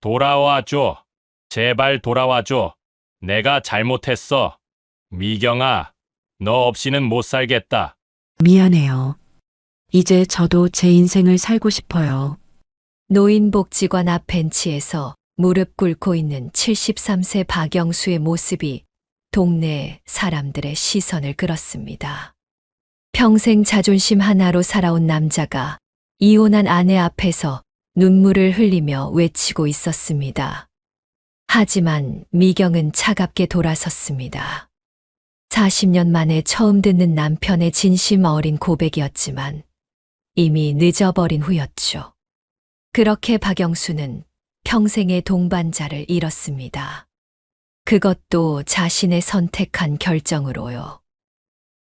돌아와줘. 제발 돌아와줘. 내가 잘못했어. 미경아, 너 없이는 못 살겠다. 미안해요. 이제 저도 제 인생을 살고 싶어요. 노인복지관 앞 벤치에서 무릎 꿇고 있는 73세 박영수의 모습이 동네 사람들의 시선을 끌었습니다. 평생 자존심 하나로 살아온 남자가 이혼한 아내 앞에서 눈물을 흘리며 외치고 있었습니다. 하지만 미경은 차갑게 돌아섰습니다. 40년 만에 처음 듣는 남편의 진심 어린 고백이었지만 이미 늦어버린 후였죠. 그렇게 박영수는 평생의 동반자를 잃었습니다. 그것도 자신의 선택한 결정으로요.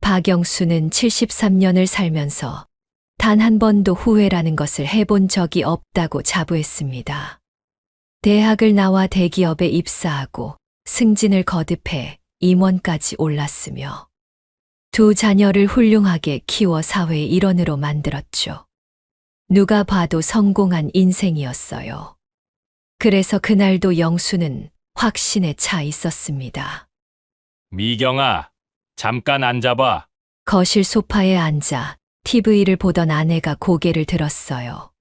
박영수는 73년을 살면서 단 한 번도 후회라는 것을 해본 적이 없다고 자부했습니다. 대학을 나와 대기업에 입사하고 승진을 거듭해 임원까지 올랐으며 두 자녀를 훌륭하게 키워 사회의 일원으로 만들었죠. 누가 봐도 성공한 인생이었어요. 그래서 그날도 영수는 확신에 차 있었습니다. 미경아, 잠깐 앉아봐. 거실 소파에 앉아 TV를 보던 아내가 고개를 들었어요.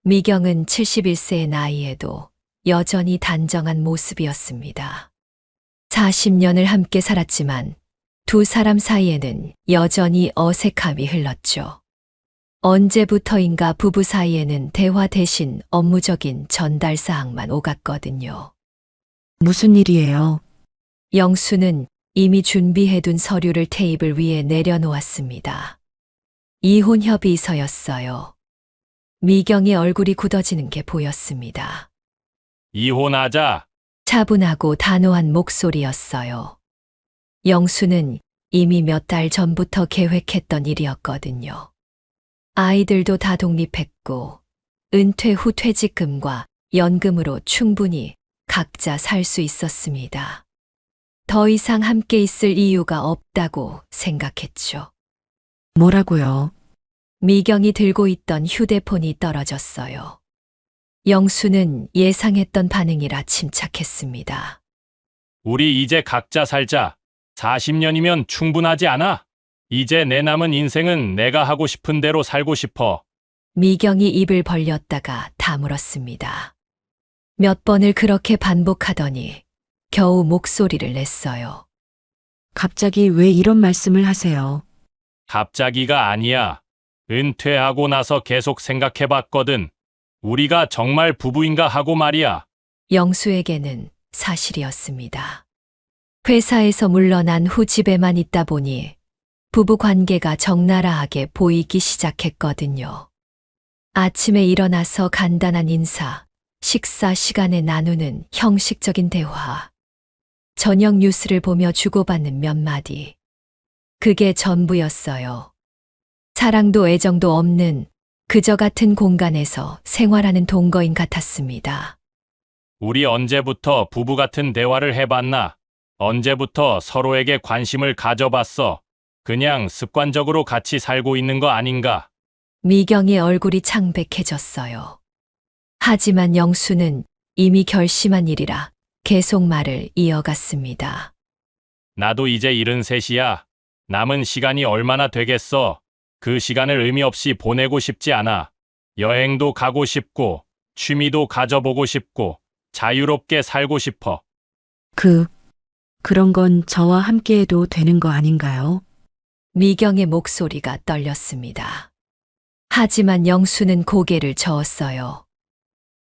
미경은 71세의 나이에도 여전히 단정한 모습이었습니다. 40년을 함께 살았지만 두 사람 사이에는 여전히 어색함이 흘렀죠. 언제부터인가 부부 사이에는 대화 대신 업무적인 전달 사항만 오갔거든요. 무슨 일이에요? 영수는 이미 준비해둔 서류를 테이블 위에 내려놓았습니다. 이혼 협의서였어요. 미경의 얼굴이 굳어지는 게 보였습니다. 이혼하자. 차분하고 단호한 목소리였어요. 영수는 이미 몇 달 전부터 계획했던 일이었거든요. 아이들도 다 독립했고 은퇴 후 퇴직금과 연금으로 충분히 각자 살 수 있었습니다. 더 이상 함께 있을 이유가 없다고 생각했죠. 뭐라고요? 미경이 들고 있던 휴대폰이 떨어졌어요. 영수는 예상했던 반응이라 침착했습니다. 우리 이제 각자 살자. 40년이면 충분하지 않아? 이제 내 남은 인생은 내가 하고 싶은 대로 살고 싶어. 미경이 입을 벌렸다가 다물었습니다. 몇 번을 그렇게 반복하더니 겨우 목소리를 냈어요. 갑자기 왜 이런 말씀을 하세요? 갑자기가 아니야. 은퇴하고 나서 계속 생각해봤거든. 우리가 정말 부부인가 하고 말이야. 영수에게는 사실이었습니다. 회사에서 물러난 후 집에만 있다 보니 부부 관계가 적나라하게 보이기 시작했거든요. 아침에 일어나서 간단한 인사, 식사 시간에 나누는 형식적인 대화, 저녁 뉴스를 보며 주고받는 몇 마디. 그게 전부였어요. 사랑도 애정도 없는 그저 같은 공간에서 생활하는 동거인 같았습니다. 우리 언제부터 부부 같은 대화를 해봤나? 언제부터 서로에게 관심을 가져봤어? 그냥 습관적으로 같이 살고 있는 거 아닌가? 미경의 얼굴이 창백해졌어요. 하지만 영수는 이미 결심한 일이라 계속 말을 이어갔습니다. 나도 이제 73이야. 남은 시간이 얼마나 되겠어? 그 시간을 의미 없이 보내고 싶지 않아. 여행도 가고 싶고, 취미도 가져보고 싶고, 자유롭게 살고 싶어. 그런 건 저와 함께 해도 되는 거 아닌가요? 미경의 목소리가 떨렸습니다. 하지만 영수는 고개를 저었어요.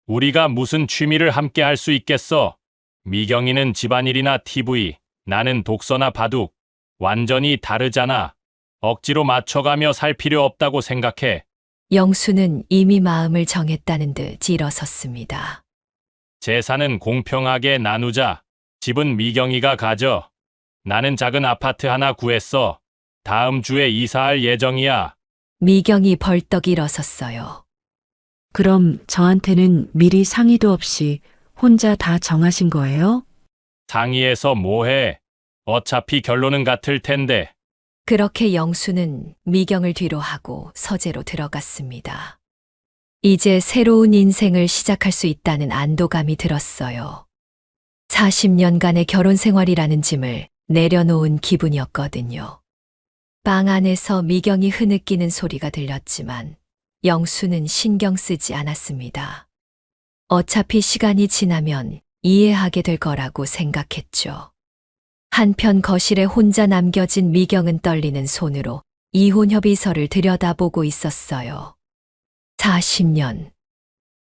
우리가 무슨 취미를 함께 할 수 있겠어? 미경이는 집안일이나 TV, 나는 독서나 바둑. 완전히 다르잖아. 억지로 맞춰가며 살 필요 없다고 생각해. 영수는 이미 마음을 정했다는 듯 일어섰습니다. 재산은 공평하게 나누자. 집은 미경이가 가져. 나는 작은 아파트 하나 구했어. 다음 주에 이사할 예정이야. 미경이 벌떡 일어섰어요. 그럼 저한테는 미리 상의도 없이 혼자 다 정하신 거예요? 상의해서 뭐해? 어차피 결론은 같을 텐데. 그렇게 영수는 미경을 뒤로 하고 서재로 들어갔습니다. 이제 새로운 인생을 시작할 수 있다는 안도감이 들었어요. 40년간의 결혼 생활이라는 짐을 내려놓은 기분이었거든요. 방 안에서 미경이 흐느끼는 소리가 들렸지만 영수는 신경 쓰지 않았습니다. 어차피 시간이 지나면 이해하게 될 거라고 생각했죠. 한편 거실에 혼자 남겨진 미경은 떨리는 손으로 이혼 협의서를 들여다보고 있었어요. 40년.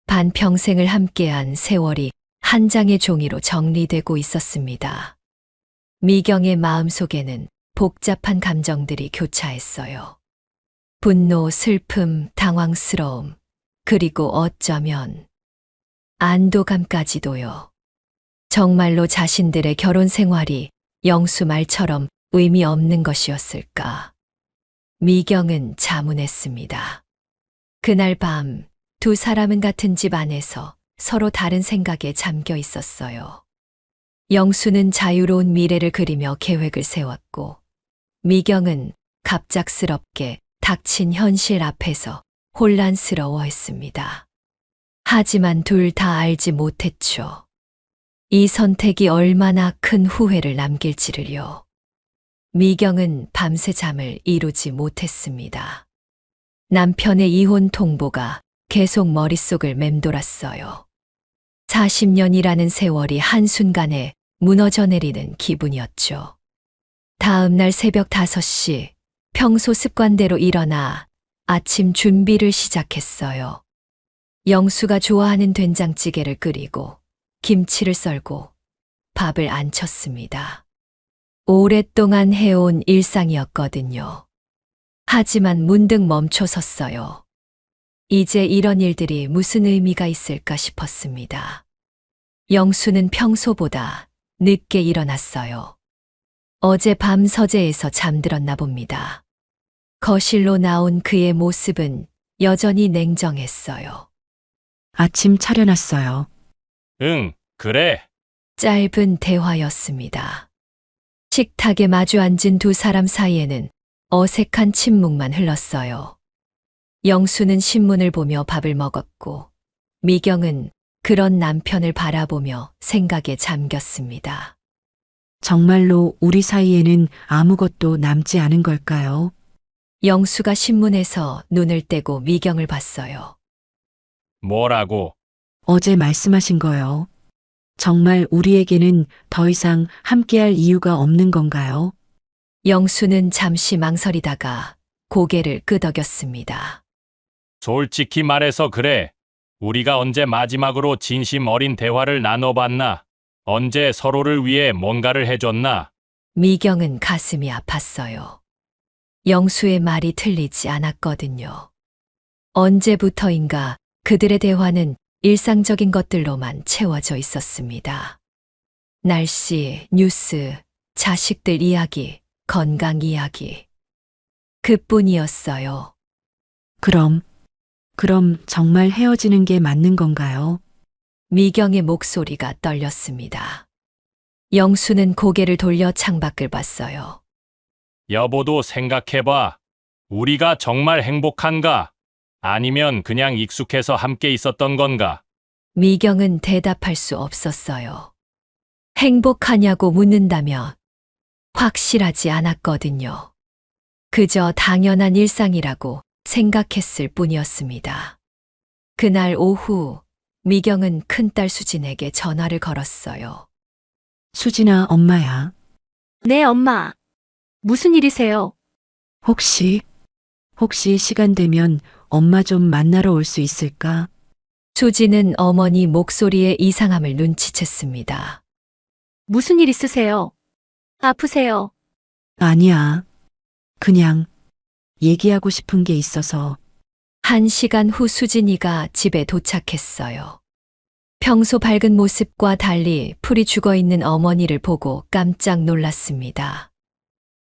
반평생을 함께한 세월이 한 장의 종이로 정리되고 있었습니다. 미경의 마음속에는 복잡한 감정들이 교차했어요. 분노, 슬픔, 당황스러움, 그리고 어쩌면 안도감까지도요. 정말로 자신들의 결혼 생활이 영수 말처럼 의미 없는 것이었을까? 미경은 자문했습니다. 그날 밤 두 사람은 같은 집 안에서 서로 다른 생각에 잠겨 있었어요. 영수는 자유로운 미래를 그리며 계획을 세웠고, 미경은 갑작스럽게 닥친 현실 앞에서 혼란스러워했습니다. 하지만 둘 다 알지 못했죠. 이 선택이 얼마나 큰 후회를 남길지를요. 미경은 밤새 잠을 이루지 못했습니다. 남편의 이혼 통보가 계속 머릿속을 맴돌았어요. 40년이라는 세월이 한순간에 무너져 내리는 기분이었죠. 다음 날 새벽 5시, 평소 습관대로 일어나 아침 준비를 시작했어요. 영수가 좋아하는 된장찌개를 끓이고 김치를 썰고 밥을 안쳤습니다. 오랫동안 해온 일상이었거든요. 하지만 문득 멈춰섰어요. 이제 이런 일들이 무슨 의미가 있을까 싶었습니다. 영수는 평소보다 늦게 일어났어요. 어젯밤 서재에서 잠들었나 봅니다. 거실로 나온 그의 모습은 여전히 냉정했어요. 아침 차려놨어요. 응, 그래. 짧은 대화였습니다. 식탁에 마주 앉은 두 사람 사이에는 어색한 침묵만 흘렀어요. 영수는 신문을 보며 밥을 먹었고, 미경은 그런 남편을 바라보며 생각에 잠겼습니다. 정말로 우리 사이에는 아무것도 남지 않은 걸까요? 영수가 신문에서 눈을 떼고 미경을 봤어요. 뭐라고? 어제 말씀하신 거요. 정말 우리에게는 더 이상 함께할 이유가 없는 건가요? 영수는 잠시 망설이다가 고개를 끄덕였습니다. 솔직히 말해서 그래. 우리가 언제 마지막으로 진심 어린 대화를 나눠봤나? 언제 서로를 위해 뭔가를 해줬나? 미경은 가슴이 아팠어요. 영수의 말이 틀리지 않았거든요. 언제부터인가 그들의 대화는 일상적인 것들로만 채워져 있었습니다. 날씨, 뉴스, 자식들 이야기, 건강 이야기. 그뿐이었어요. 그럼 정말 헤어지는 게 맞는 건가요? 미경의 목소리가 떨렸습니다. 영수는 고개를 돌려 창밖을 봤어요. 여보도 생각해봐. 우리가 정말 행복한가? 아니면 그냥 익숙해서 함께 있었던 건가? 미경은 대답할 수 없었어요. 행복하냐고 묻는다면 확실하지 않았거든요. 그저 당연한 일상이라고 생각했을 뿐이었습니다. 그날 오후, 미경은 큰딸 수진에게 전화를 걸었어요. 수진아, 엄마야. 네, 엄마. 무슨 일이세요? 혹시 시간 되면 엄마 좀 만나러 올 수 있을까? 수진은 어머니 목소리의 이상함을 눈치챘습니다. 무슨 일 있으세요? 아프세요? 아니야. 그냥 얘기하고 싶은 게 있어서. 1시간 후 수진이가 집에 도착했어요. 평소 밝은 모습과 달리 풀이 죽어 있는 어머니를 보고 깜짝 놀랐습니다.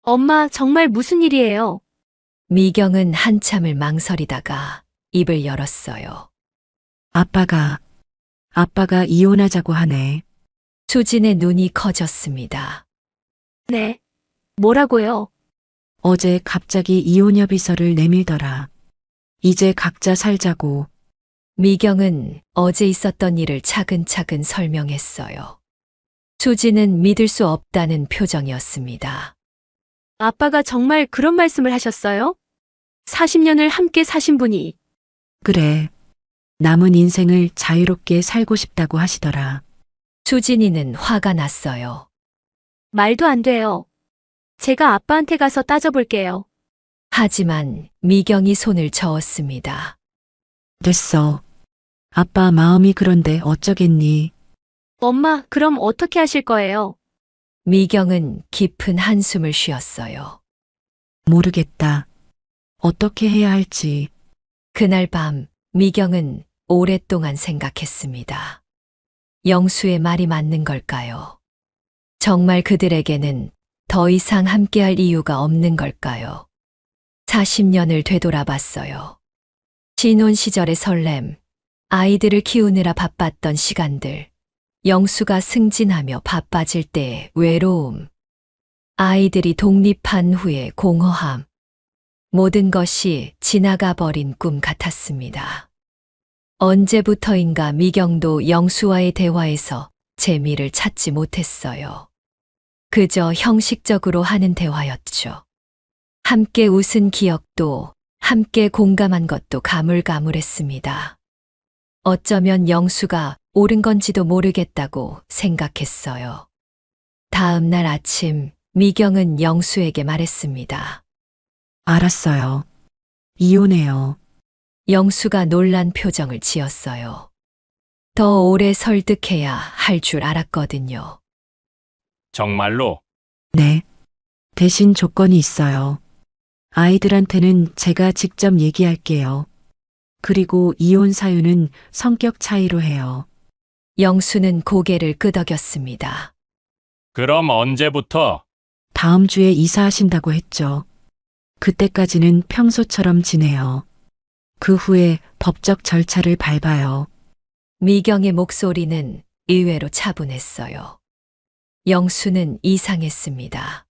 엄마, 정말 무슨 일이에요? 미경은 한참을 망설이다가 입을 열었어요. 아빠가 이혼하자고 하네. 수진의 눈이 커졌습니다. 네. 뭐라고요? 어제 갑자기 이혼 협의서를 내밀더라. 이제 각자 살자고. 미경은 어제 있었던 일을 차근차근 설명했어요. 수지는 믿을 수 없다는 표정이었습니다. 아빠가 정말 그런 말씀을 하셨어요? 40년을 함께 사신 분이. 그래. 남은 인생을 자유롭게 살고 싶다고 하시더라. 수진이는 화가 났어요. 말도 안 돼요. 제가 아빠한테 가서 따져볼게요. 하지만 미경이 손을 저었습니다. 됐어. 아빠 마음이 그런데 어쩌겠니? 엄마, 그럼 어떻게 하실 거예요? 미경은 깊은 한숨을 쉬었어요. 모르겠다. 어떻게 해야 할지. 그날 밤 미경은 오랫동안 생각했습니다. 영수의 말이 맞는 걸까요? 정말 그들에게는 더 이상 함께할 이유가 없는 걸까요? 40년을 되돌아봤어요. 신혼 시절의 설렘, 아이들을 키우느라 바빴던 시간들, 영수가 승진하며 바빠질 때의 외로움, 아이들이 독립한 후의 공허함, 모든 것이 지나가 버린 꿈 같았습니다. 언제부터인가 미경도 영수와의 대화에서 재미를 찾지 못했어요. 그저 형식적으로 하는 대화였죠. 함께 웃은 기억도, 함께 공감한 것도 가물가물했습니다. 어쩌면 영수가 옳은 건지도 모르겠다고 생각했어요. 다음 날 아침, 미경은 영수에게 말했습니다. 알았어요. 이혼해요. 영수가 놀란 표정을 지었어요. 더 오래 설득해야 할 줄 알았거든요. 정말로? 네. 대신 조건이 있어요. 아이들한테는 제가 직접 얘기할게요. 그리고 이혼 사유는 성격 차이로 해요. 영수는 고개를 끄덕였습니다. 그럼 언제부터? 다음 주에 이사하신다고 했죠. 그때까지는 평소처럼 지내요. 그 후에 법적 절차를 밟아요. 미경의 목소리는 의외로 차분했어요. 영수는 이상했습니다.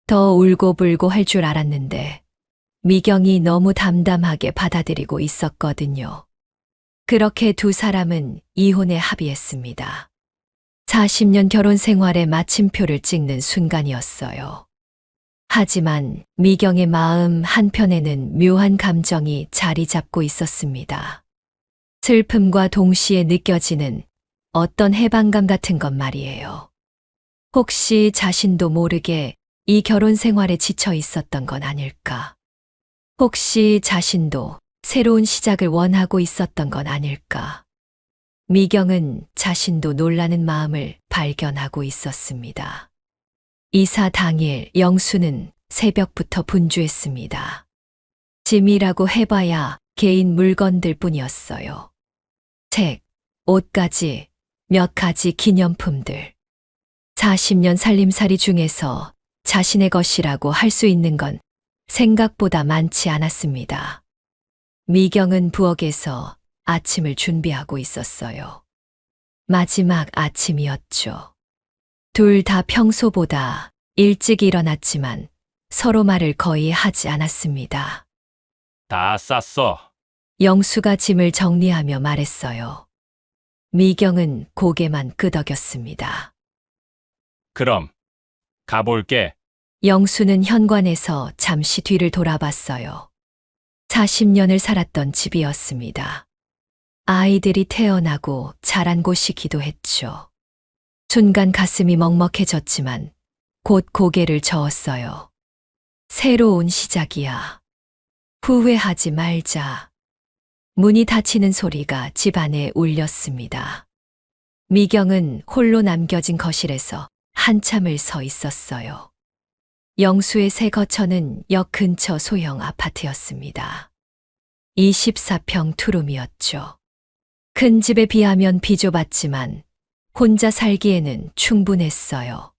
더 울고불고 할 줄 알았는데 미경이 너무 담담하게 받아들이고 있었거든요. 그렇게 두 사람은 이혼에 합의했습니다. 40년 결혼 생활의 마침표를 찍는 순간이었어요. 하지만 미경의 마음 한편에는 묘한 감정이 자리 잡고 있었습니다. 슬픔과 동시에 느껴지는 어떤 해방감 같은 것 말이에요. 혹시 자신도 모르게 이 결혼 생활에 지쳐 있었던 건 아닐까? 혹시 자신도 새로운 시작을 원하고 있었던 건 아닐까? 미경은 자신도 놀라는 마음을 발견하고 있었습니다. 이사 당일 영수는 새벽부터 분주했습니다. 짐이라고 해봐야 개인 물건들 뿐이었어요. 책, 옷까지, 몇 가지 기념품들. 40년 살림살이 중에서 자신의 것이라고 할 수 있는 건 생각보다 많지 않았습니다. 미경은 부엌에서 아침을 준비하고 있었어요. 마지막 아침이었죠. 둘 다 평소보다 일찍 일어났지만 서로 말을 거의 하지 않았습니다. 다 쌌어. 영수가 짐을 정리하며 말했어요. 미경은 고개만 끄덕였습니다. 그럼 가볼게. 영수는 현관에서 잠시 뒤를 돌아봤어요. 40년을 살았던 집이었습니다. 아이들이 태어나고 자란 곳이기도 했죠. 순간 가슴이 먹먹해졌지만 곧 고개를 저었어요. 새로운 시작이야. 후회하지 말자. 문이 닫히는 소리가 집안에 울렸습니다. 미경은 홀로 남겨진 거실에서 한참을 서 있었어요. 영수의 새 거처는 역 근처 소형 아파트였습니다. 24평 투룸이었죠. 큰 집에 비하면 비좁았지만 혼자 살기에는 충분했어요.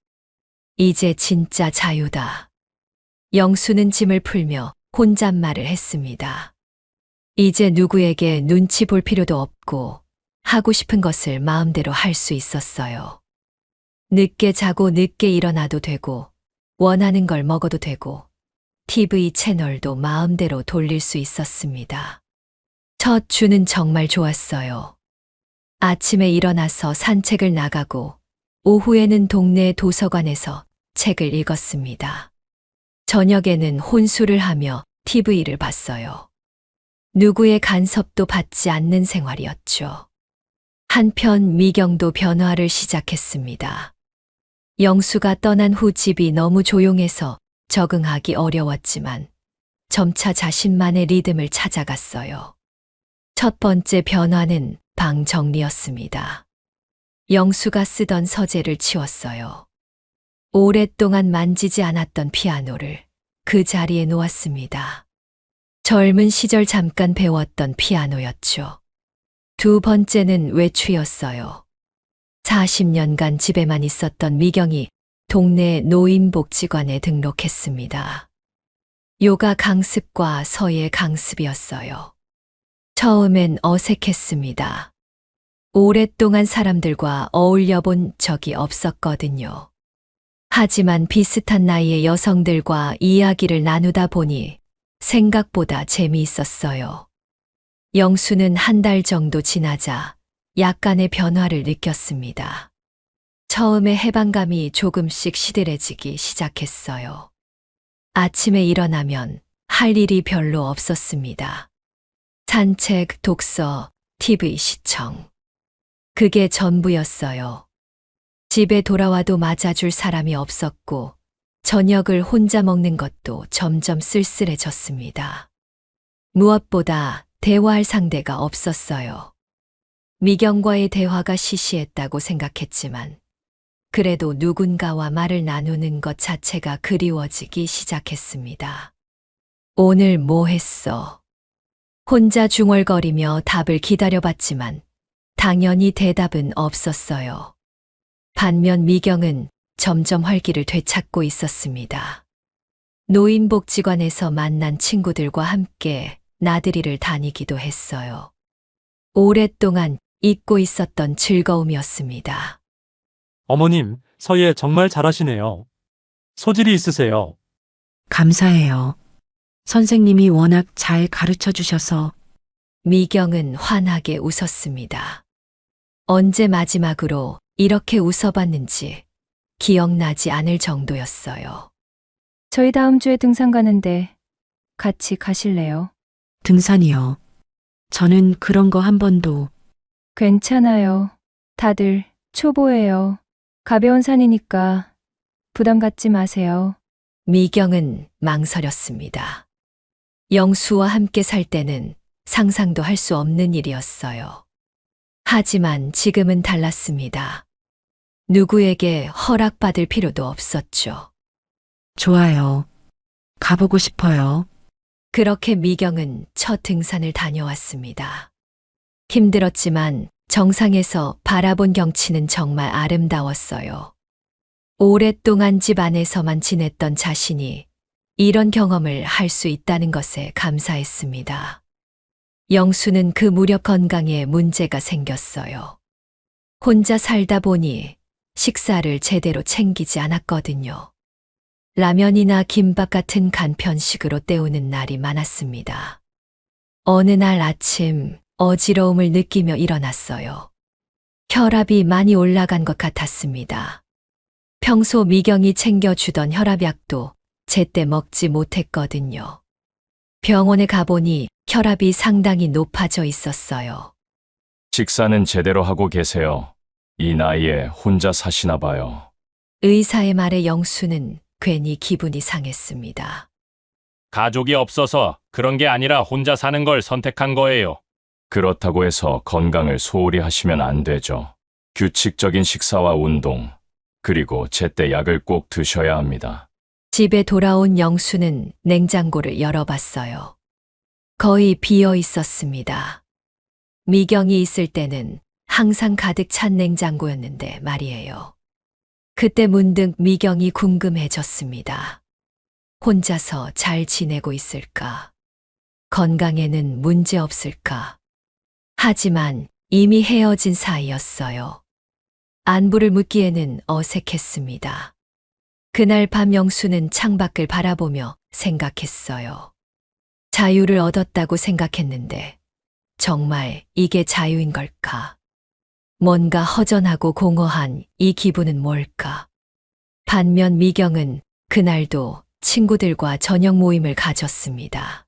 이제 진짜 자유다. 영수는 짐을 풀며 혼잣말을 했습니다. 이제 누구에게 눈치 볼 필요도 없고 하고 싶은 것을 마음대로 할 수 있었어요. 늦게 자고 늦게 일어나도 되고 원하는 걸 먹어도 되고 TV 채널도 마음대로 돌릴 수 있었습니다. 첫 주는 정말 좋았어요. 아침에 일어나서 산책을 나가고 오후에는 동네 도서관에서 책을 읽었습니다. 저녁에는 혼술을 하며 TV를 봤어요. 누구의 간섭도 받지 않는 생활이었죠. 한편 미경도 변화를 시작했습니다. 영수가 떠난 후 집이 너무 조용해서 적응하기 어려웠지만 점차 자신만의 리듬을 찾아갔어요. 첫 번째 변화는 방 정리였습니다. 영수가 쓰던 서재를 치웠어요. 오랫동안 만지지 않았던 피아노를 그 자리에 놓았습니다. 젊은 시절 잠깐 배웠던 피아노였죠. 두 번째는 외출이었어요. 40년간 집에만 있었던 미경이 동네 노인복지관에 등록했습니다. 요가 강습과 서예 강습이었어요. 처음엔 어색했습니다. 오랫동안 사람들과 어울려 본 적이 없었거든요. 하지만 비슷한 나이의 여성들과 이야기를 나누다 보니 생각보다 재미있었어요. 영수는 한 달 정도 지나자 약간의 변화를 느꼈습니다. 처음에 해방감이 조금씩 시들해지기 시작했어요. 아침에 일어나면 할 일이 별로 없었습니다. 산책, 독서, TV 시청. 그게 전부였어요. 집에 돌아와도 맞아줄 사람이 없었고, 저녁을 혼자 먹는 것도 점점 쓸쓸해졌습니다. 무엇보다 대화할 상대가 없었어요. 미경과의 대화가 시시했다고 생각했지만, 그래도 누군가와 말을 나누는 것 자체가 그리워지기 시작했습니다. 오늘 뭐 했어? 혼자 중얼거리며 답을 기다려봤지만, 당연히 대답은 없었어요. 반면 미경은 점점 활기를 되찾고 있었습니다. 노인복지관에서 만난 친구들과 함께 나들이를 다니기도 했어요. 오랫동안 잊고 있었던 즐거움이었습니다. 어머님, 서예 정말 잘하시네요. 소질이 있으세요. 감사해요. 선생님이 워낙 잘 가르쳐 주셔서 미경은 환하게 웃었습니다. 언제 마지막으로 이렇게 웃어봤는지 기억나지 않을 정도였어요. 저희 다음 주에 등산 가는데 같이 가실래요? 등산이요. 저는 그런 거 한 번도 괜찮아요. 다들 초보예요. 가벼운 산이니까 부담 갖지 마세요. 미경은 망설였습니다. 영수와 함께 살 때는 상상도 할 수 없는 일이었어요. 하지만 지금은 달랐습니다. 누구에게 허락받을 필요도 없었죠. 좋아요. 가보고 싶어요. 그렇게 미경은 첫 등산을 다녀왔습니다. 힘들었지만 정상에서 바라본 경치는 정말 아름다웠어요. 오랫동안 집 안에서만 지냈던 자신이 이런 경험을 할 수 있다는 것에 감사했습니다. 영수는 그 무렵 건강에 문제가 생겼어요. 혼자 살다 보니 식사를 제대로 챙기지 않았거든요. 라면이나 김밥 같은 간편식으로 때우는 날이 많았습니다. 어느 날 아침 어지러움을 느끼며 일어났어요. 혈압이 많이 올라간 것 같았습니다. 평소 미경이 챙겨주던 혈압약도 제때 먹지 못했거든요. 병원에 가보니 혈압이 상당히 높아져 있었어요. 식사는 제대로 하고 계세요. 이 나이에 혼자 사시나 봐요. 의사의 말에 영수는 괜히 기분이 상했습니다. 가족이 없어서 그런 게 아니라 혼자 사는 걸 선택한 거예요. 그렇다고 해서 건강을 소홀히 하시면 안 되죠. 규칙적인 식사와 운동, 그리고 제때 약을 꼭 드셔야 합니다. 집에 돌아온 영수는 냉장고를 열어봤어요. 거의 비어 있었습니다. 미경이 있을 때는 항상 가득 찬 냉장고였는데 말이에요. 그때 문득 미경이 궁금해졌습니다. 혼자서 잘 지내고 있을까? 건강에는 문제 없을까? 하지만 이미 헤어진 사이였어요. 안부를 묻기에는 어색했습니다. 그날 밤 영수는 창밖을 바라보며 생각했어요. 자유를 얻었다고 생각했는데 정말 이게 자유인 걸까? 뭔가 허전하고 공허한 이 기분은 뭘까? 반면 미경은 그날도 친구들과 저녁 모임을 가졌습니다.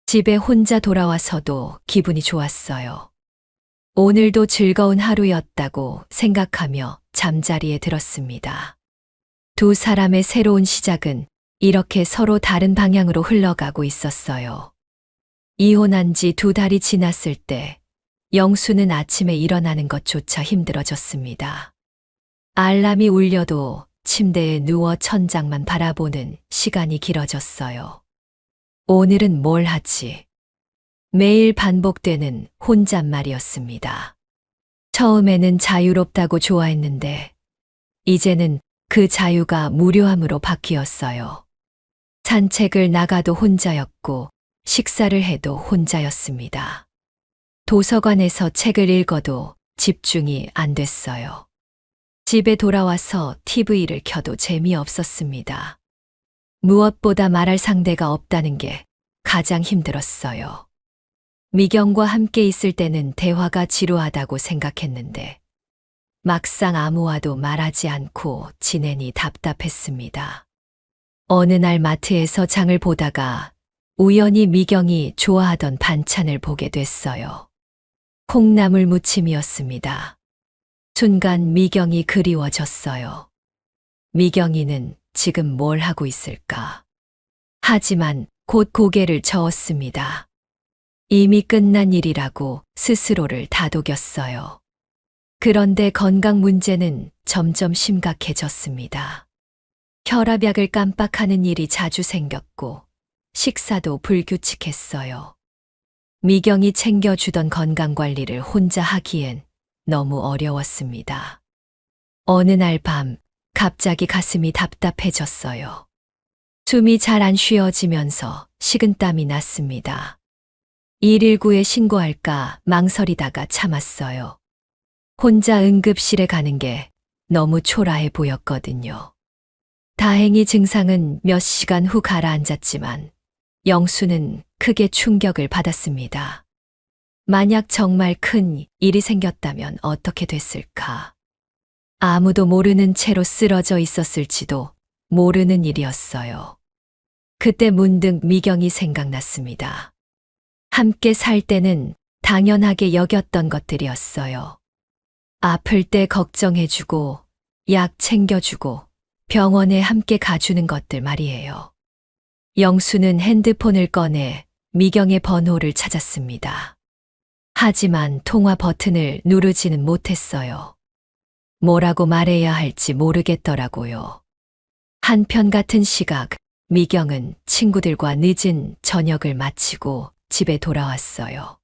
집에 혼자 돌아와서도 기분이 좋았어요. 오늘도 즐거운 하루였다고 생각하며 잠자리에 들었습니다. 두 사람의 새로운 시작은 이렇게 서로 다른 방향으로 흘러가고 있었어요. 이혼한 지 2달이 지났을 때 영수는 아침에 일어나는 것조차 힘들어졌습니다. 알람이 울려도 침대에 누워 천장만 바라보는 시간이 길어졌어요. 오늘은 뭘 하지? 매일 반복되는 혼잣말이었습니다. 처음에는 자유롭다고 좋아했는데 이제는 그 자유가 무료함으로 바뀌었어요. 산책을 나가도 혼자였고 식사를 해도 혼자였습니다. 도서관에서 책을 읽어도 집중이 안 됐어요. 집에 돌아와서 TV를 켜도 재미없었습니다. 무엇보다 말할 상대가 없다는 게 가장 힘들었어요. 미경과 함께 있을 때는 대화가 지루하다고 생각했는데 막상 아무와도 말하지 않고 지내니 답답했습니다. 어느 날 마트에서 장을 보다가 우연히 미경이 좋아하던 반찬을 보게 됐어요. 콩나물 무침이었습니다. 순간 미경이 그리워졌어요. 미경이는 지금 뭘 하고 있을까? 하지만 곧 고개를 저었습니다. 이미 끝난 일이라고 스스로를 다독였어요. 그런데 건강 문제는 점점 심각해졌습니다. 혈압약을 깜빡하는 일이 자주 생겼고 식사도 불규칙했어요. 미경이 챙겨주던 건강관리를 혼자 하기엔 너무 어려웠습니다. 어느 날 밤 갑자기 가슴이 답답해졌어요. 숨이 잘 안 쉬어지면서 식은땀이 났습니다. 119에 신고할까 망설이다가 참았어요. 혼자 응급실에 가는 게 너무 초라해 보였거든요. 다행히 증상은 몇 시간 후 가라앉았지만 영수는 크게 충격을 받았습니다. 만약 정말 큰 일이 생겼다면 어떻게 됐을까? 아무도 모르는 채로 쓰러져 있었을지도 모르는 일이었어요. 그때 문득 미경이 생각났습니다. 함께 살 때는 당연하게 여겼던 것들이었어요. 아플 때 걱정해주고, 약 챙겨주고, 병원에 함께 가주는 것들 말이에요. 영수는 핸드폰을 꺼내 미경의 번호를 찾았습니다. 하지만 통화 버튼을 누르지는 못했어요. 뭐라고 말해야 할지 모르겠더라고요. 한편 같은 시각, 미경은 친구들과 늦은 저녁을 마치고 집에 돌아왔어요.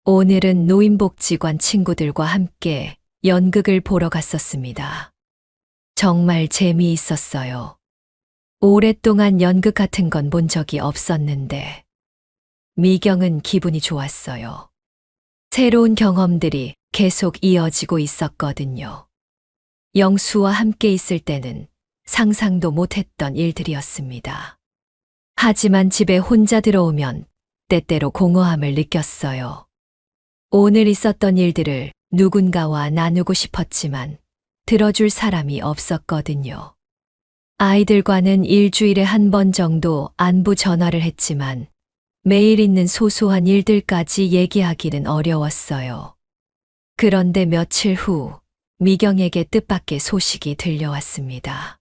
오늘은 노인복지관 친구들과 함께 연극을 보러 갔었습니다. 정말 재미있었어요. 오랫동안 연극 같은 건 본 적이 없었는데 미경은 기분이 좋았어요. 새로운 경험들이 계속 이어지고 있었거든요. 영수와 함께 있을 때는 상상도 못했던 일들이었습니다. 하지만 집에 혼자 들어오면 때때로 공허함을 느꼈어요. 오늘 있었던 일들을 누군가와 나누고 싶었지만 들어줄 사람이 없었거든요. 아이들과는 일주일에 1번 정도 안부 전화를 했지만 매일 있는 소소한 일들까지 얘기하기는 어려웠어요. 그런데 며칠 후 미경에게 뜻밖의 소식이 들려왔습니다.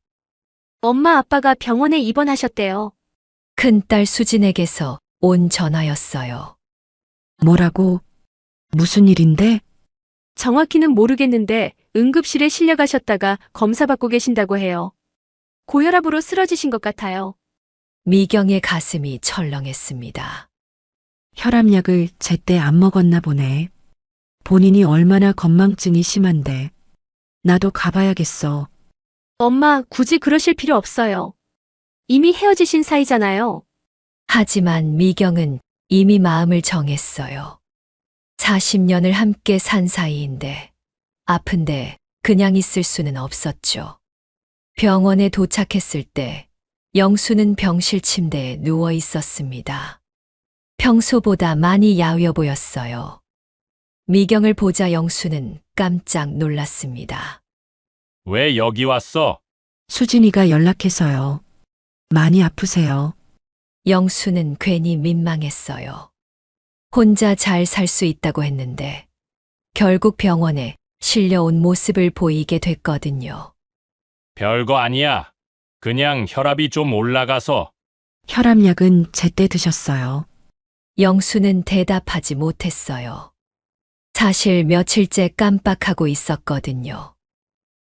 엄마 아빠가 병원에 입원하셨대요. 큰딸 수진에게서 온 전화였어요. 뭐라고? 무슨 일인데? 정확히는 모르겠는데 응급실에 실려가셨다가 검사받고 계신다고 해요. 고혈압으로 쓰러지신 것 같아요. 미경의 가슴이 철렁했습니다. 혈압약을 제때 안 먹었나 보네. 본인이 얼마나 건망증이 심한데. 나도 가봐야겠어. 엄마, 굳이 그러실 필요 없어요. 이미 헤어지신 사이잖아요. 하지만 미경은 이미 마음을 정했어요. 40년을 함께 산 사이인데 아픈데 그냥 있을 수는 없었죠. 병원에 도착했을 때 영수는 병실 침대에 누워 있었습니다. 평소보다 많이 야위어 보였어요. 미경을 보자 영수는 깜짝 놀랐습니다. 왜 여기 왔어? 수진이가 연락해서요. 많이 아프세요. 영수는 괜히 민망했어요. 혼자 잘 살 수 있다고 했는데 결국 병원에 실려온 모습을 보이게 됐거든요. 별거 아니야. 그냥 혈압이 좀 올라가서. 혈압약은 제때 드셨어요. 영수는 대답하지 못했어요. 사실 며칠째 깜빡하고 있었거든요.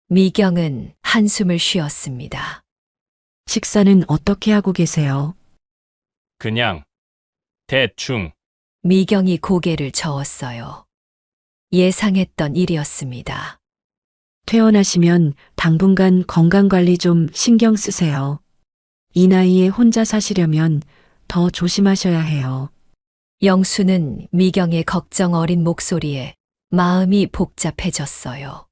미경은 한숨을 쉬었습니다. 식사는 어떻게 하고 계세요? 그냥 대충. 미경이 고개를 저었어요. 예상했던 일이었습니다. 퇴원하시면 당분간 건강관리 좀 신경 쓰세요. 이 나이에 혼자 사시려면 더 조심하셔야 해요. 영수는 미경의 걱정 어린 목소리에 마음이 복잡해졌어요.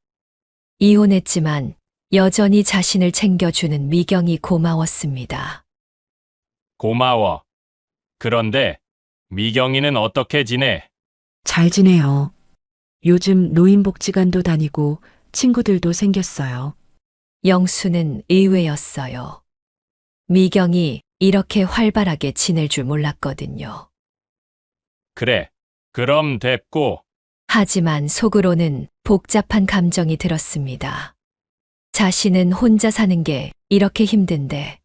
이혼했지만 여전히 자신을 챙겨주는 미경이 고마웠습니다. 고마워. 그런데 미경이는 어떻게 지내? 잘 지내요. 요즘 노인복지관도 다니고 친구들도 생겼어요. 영수는 의외였어요. 미경이 이렇게 활발하게 지낼 줄 몰랐거든요. 그래. 그럼 됐고. 하지만 속으로는 복잡한 감정이 들었습니다. 자신은 혼자 사는 게 이렇게 힘든데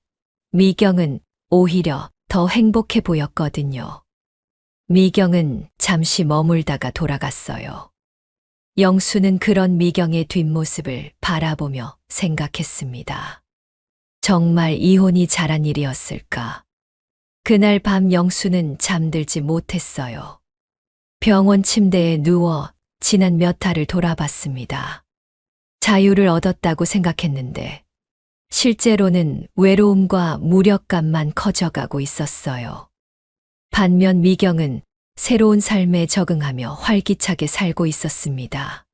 미경은 오히려 더 행복해 보였거든요. 미경은 잠시 머물다가 돌아갔어요. 영수는 그런 미경의 뒷모습을 바라보며 생각했습니다. 정말 이혼이 잘한 일이었을까? 그날 밤 영수는 잠들지 못했어요. 병원 침대에 누워 지난 몇 달을 돌아봤습니다. 자유를 얻었다고 생각했는데 실제로는 외로움과 무력감만 커져가고 있었어요. 반면 미경은 새로운 삶에 적응하며 활기차게 살고 있었습니다.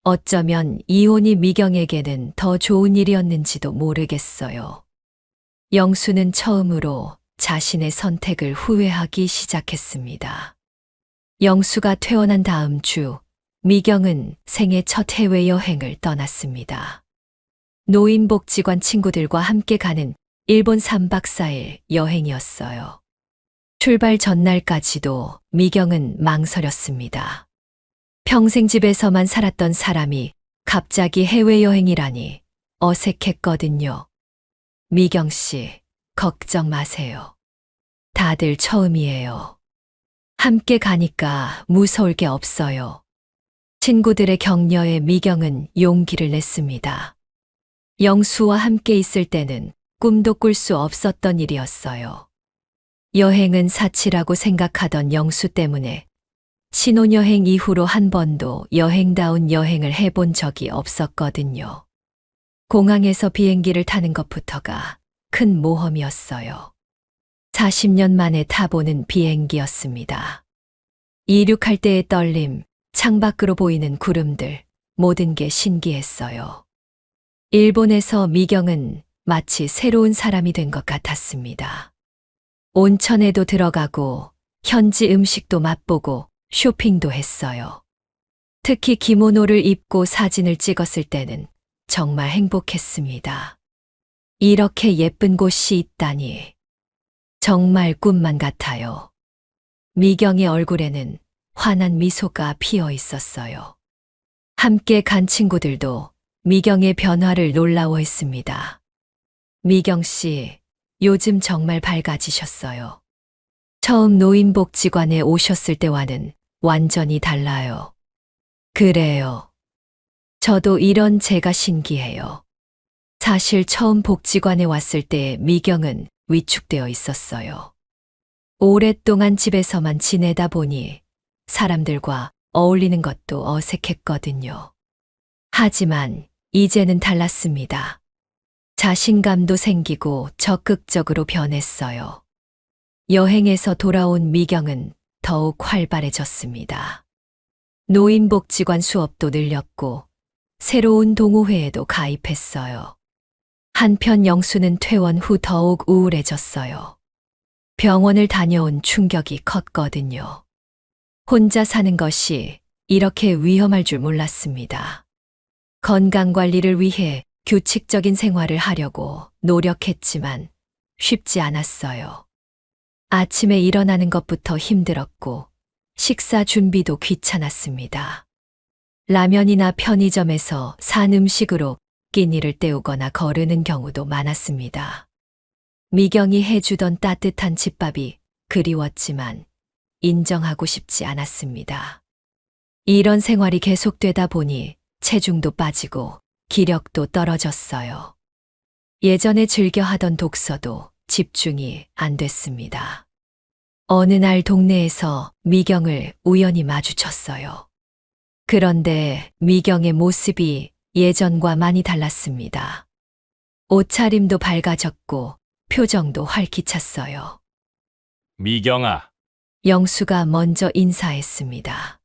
어쩌면 이혼이 미경에게는 더 좋은 일이었는지도 모르겠어요. 영수는 처음으로 자신의 선택을 후회하기 시작했습니다. 영수가 퇴원한 다음 주, 미경은 생애 첫 해외여행을 떠났습니다. 노인복지관 친구들과 함께 가는 일본 3박 4일 여행이었어요. 출발 전날까지도 미경은 망설였습니다. 평생 집에서만 살았던 사람이 갑자기 해외여행이라니 어색했거든요. 미경 씨, 걱정 마세요. 다들 처음이에요. 함께 가니까 무서울 게 없어요. 친구들의 격려에 미경은 용기를 냈습니다. 영수와 함께 있을 때는 꿈도 꿀 수 없었던 일이었어요. 여행은 사치라고 생각하던 영수 때문에 신혼여행 이후로 한 번도 여행다운 여행을 해본 적이 없었거든요. 공항에서 비행기를 타는 것부터가 큰 모험이었어요. 40년 만에 타보는 비행기였습니다. 이륙할 때의 떨림, 창밖으로 보이는 구름들, 모든 게 신기했어요. 일본에서 미경은 마치 새로운 사람이 된 것 같았습니다. 온천에도 들어가고 현지 음식도 맛보고 쇼핑도 했어요. 특히 기모노를 입고 사진을 찍었을 때는 정말 행복했습니다. 이렇게 예쁜 곳이 있다니 정말 꿈만 같아요. 미경의 얼굴에는 환한 미소가 피어 있었어요. 함께 간 친구들도 미경의 변화를 놀라워했습니다. 미경 씨, 요즘 정말 밝아지셨어요. 처음 노인복지관에 오셨을 때와는 완전히 달라요. 그래요. 저도 이런 제가 신기해요. 사실 처음 복지관에 왔을 때 미경은 위축되어 있었어요. 오랫동안 집에서만 지내다 보니 사람들과 어울리는 것도 어색했거든요. 하지만 이제는 달랐습니다. 자신감도 생기고 적극적으로 변했어요. 여행에서 돌아온 미경은 더욱 활발해졌습니다. 노인복지관 수업도 늘렸고 새로운 동호회에도 가입했어요. 한편 영수는 퇴원 후 더욱 우울해졌어요. 병원을 다녀온 충격이 컸거든요. 혼자 사는 것이 이렇게 위험할 줄 몰랐습니다. 건강 관리를 위해 규칙적인 생활을 하려고 노력했지만 쉽지 않았어요. 아침에 일어나는 것부터 힘들었고 식사 준비도 귀찮았습니다. 라면이나 편의점에서 산 음식으로 끼니를 때우거나 거르는 경우도 많았습니다. 미경이 해주던 따뜻한 집밥이 그리웠지만 인정하고 싶지 않았습니다. 이런 생활이 계속되다 보니 체중도 빠지고 기력도 떨어졌어요. 예전에 즐겨 하던 독서도 집중이 안 됐습니다. 어느 날 동네에서 미경을 우연히 마주쳤어요. 그런데 미경의 모습이 예전과 많이 달랐습니다. 옷차림도 밝아졌고 표정도 활기찼어요. 미경아, 영수가 먼저 인사했습니다.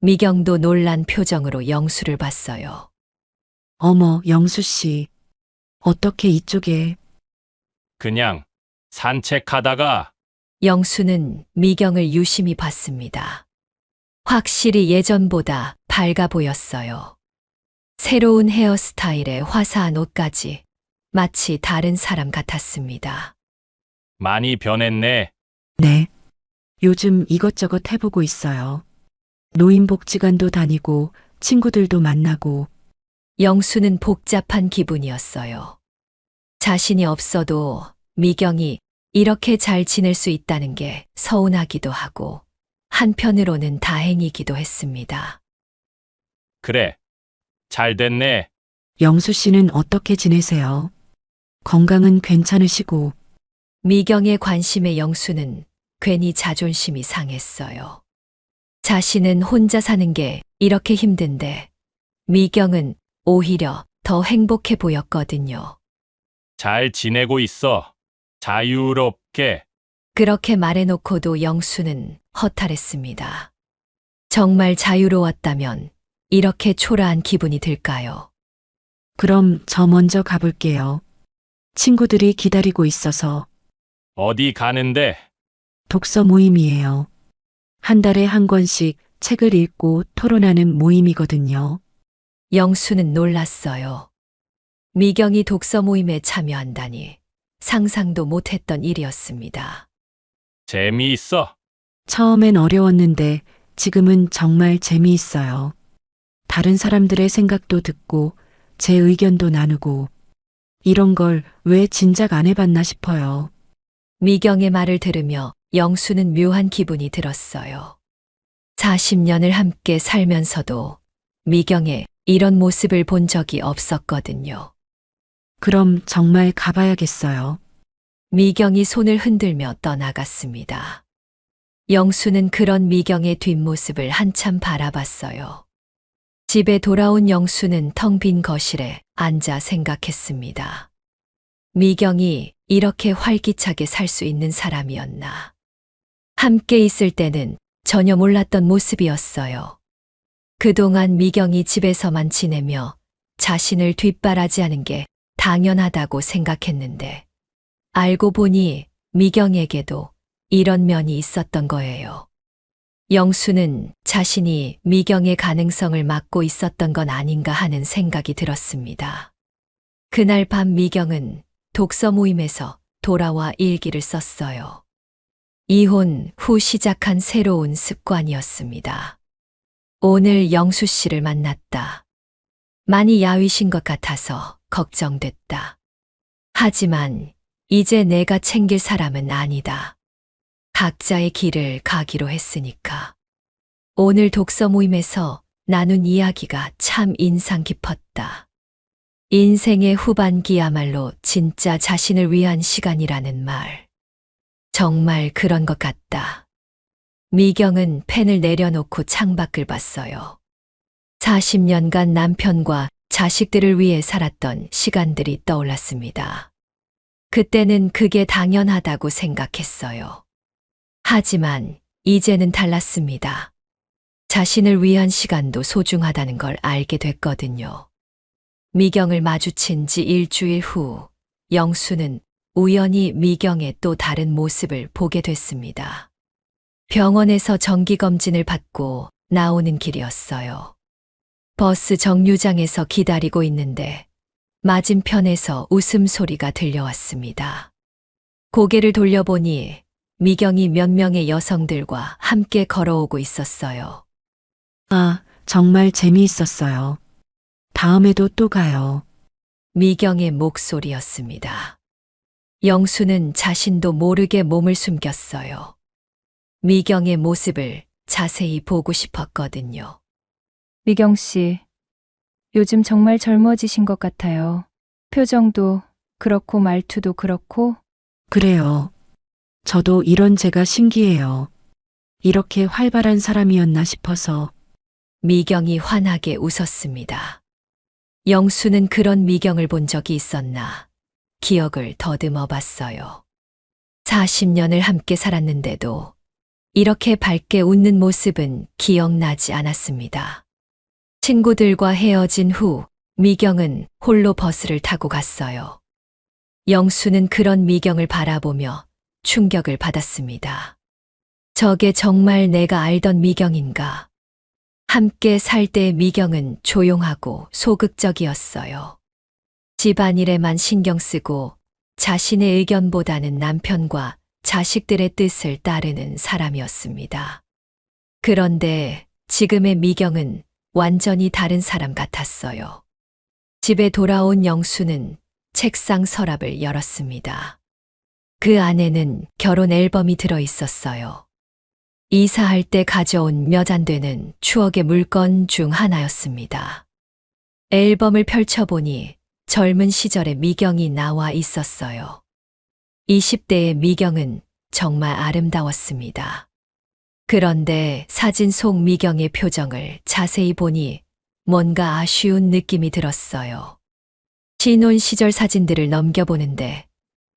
미경도 놀란 표정으로 영수를 봤어요. 어머, 영수 씨. 어떻게 이쪽에? 그냥 산책하다가 영수는 미경을 유심히 봤습니다. 확실히 예전보다 밝아 보였어요. 새로운 헤어스타일에 화사한 옷까지 마치 다른 사람 같았습니다. 많이 변했네. 네. 요즘 이것저것 해보고 있어요. 노인복지관도 다니고 친구들도 만나고. 영수는 복잡한 기분이었어요. 자신이 없어도 미경이 이렇게 잘 지낼 수 있다는 게 서운하기도 하고 한편으로는 다행이기도 했습니다. 그래. 잘 됐네. 영수 씨는 어떻게 지내세요? 건강은 괜찮으시고. 미경의 관심에 영수는 괜히 자존심이 상했어요. 자신은 혼자 사는 게 이렇게 힘든데 미경은 오히려 더 행복해 보였거든요. 잘 지내고 있어. 자유롭게. 그렇게 말해놓고도 영수는 허탈했습니다. 정말 자유로웠다면 이렇게 초라한 기분이 들까요? 그럼 저 먼저 가볼게요. 친구들이 기다리고 있어서. 어디 가는데? 독서 모임이에요. 한 달에 한 권씩 책을 읽고 토론하는 모임이거든요. 영수는 놀랐어요. 미경이 독서 모임에 참여한다니 상상도 못했던 일이었습니다. 재미있어. 처음엔 어려웠는데 지금은 정말 재미있어요. 다른 사람들의 생각도 듣고 제 의견도 나누고 이런 걸 왜 진작 안 해봤나 싶어요. 미경의 말을 들으며 영수는 묘한 기분이 들었어요. 40년을 함께 살면서도 미경의 이런 모습을 본 적이 없었거든요. 그럼 정말 가봐야겠어요. 미경이 손을 흔들며 떠나갔습니다. 영수는 그런 미경의 뒷모습을 한참 바라봤어요. 집에 돌아온 영수는 텅 빈 거실에 앉아 생각했습니다. 미경이 이렇게 활기차게 살 수 있는 사람이었나. 함께 있을 때는 전혀 몰랐던 모습이었어요. 그동안 미경이 집에서만 지내며 자신을 뒷바라지하는 게 당연하다고 생각했는데 알고 보니 미경에게도 이런 면이 있었던 거예요. 영수는 자신이 미경의 가능성을 막고 있었던 건 아닌가 하는 생각이 들었습니다. 그날 밤 미경은 독서 모임에서 돌아와 일기를 썼어요. 이혼 후 시작한 새로운 습관이었습니다. 오늘 영수 씨를 만났다. 많이 야위신 것 같아서 걱정됐다. 하지만 이제 내가 챙길 사람은 아니다. 각자의 길을 가기로 했으니까. 오늘 독서 모임에서 나눈 이야기가 참 인상 깊었다. 인생의 후반기야말로 진짜 자신을 위한 시간이라는 말. 정말 그런 것 같다. 미경은 펜을 내려놓고 창밖을 봤어요. 40년간 남편과 자식들을 위해 살았던 시간들이 떠올랐습니다. 그때는 그게 당연하다고 생각했어요. 하지만 이제는 달랐습니다. 자신을 위한 시간도 소중하다는 걸 알게 됐거든요. 미경을 마주친 지 일주일 후 영수는 우연히 미경의 또 다른 모습을 보게 됐습니다. 병원에서 정기검진을 받고 나오는 길이었어요. 버스 정류장에서 기다리고 있는데 맞은편에서 웃음소리가 들려왔습니다. 고개를 돌려보니 미경이 몇 명의 여성들과 함께 걸어오고 있었어요. 아, 정말 재미있었어요. 다음에도 또 가요. 미경의 목소리였습니다. 영수는 자신도 모르게 몸을 숨겼어요. 미경의 모습을 자세히 보고 싶었거든요. 미경 씨, 요즘 정말 젊어지신 것 같아요. 표정도 그렇고 말투도 그렇고. 그래요. 저도 이런 제가 신기해요. 이렇게 활발한 사람이었나 싶어서. 미경이 환하게 웃었습니다. 영수는 그런 미경을 본 적이 있었나 기억을 더듬어 봤어요. 40년을 함께 살았는데도 이렇게 밝게 웃는 모습은 기억나지 않았습니다. 친구들과 헤어진 후 미경은 홀로 버스를 타고 갔어요. 영수는 그런 미경을 바라보며 충격을 받았습니다. 저게 정말 내가 알던 미경인가? 함께 살 때의 미경은 조용하고 소극적이었어요. 집안일에만 신경 쓰고 자신의 의견보다는 남편과 자식들의 뜻을 따르는 사람이었습니다. 그런데 지금의 미경은 완전히 다른 사람 같았어요. 집에 돌아온 영수는 책상 서랍을 열었습니다. 그 안에는 결혼 앨범이 들어 있었어요. 이사할 때 가져온 몇 안 되는 추억의 물건 중 하나였습니다. 앨범을 펼쳐보니 젊은 시절의 미경이 나와 있었어요. 20대의 미경은 정말 아름다웠습니다. 그런데 사진 속 미경의 표정을 자세히 보니 뭔가 아쉬운 느낌이 들었어요. 신혼 시절 사진들을 넘겨보는데